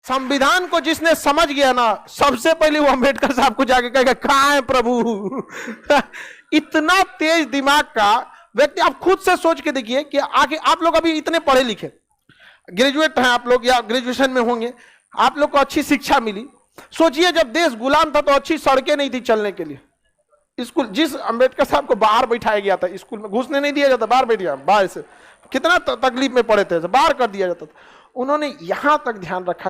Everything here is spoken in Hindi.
संविधान को जिसने समझ गया ना, सबसे पहले वो अंबेडकर साहब को जाके कहेगा कहां है प्रभु। इतना तेज दिमाग का व्यक्ति। आप खुद से सोच के देखिए कि आगे आप लोग अभी इतने पढ़े लिखे ग्रेजुएट हैं आप लोग, या ग्रेजुएशन में होंगे, आप लोग को अच्छी शिक्षा मिली। सोचिए जब देश गुलाम था तो अच्छी सड़कें नहीं थी चलने के लिए। स्कूल, जिस अंबेडकर साहब को बाहर बैठाया गया था, स्कूल में घुसने नहीं दिया जाता, बाहर बैठ गया, बाहर से कितना तकलीफ में पड़े थे, बाहर कर दिया जाता था। उन्होंने यहां तक ध्यान रखा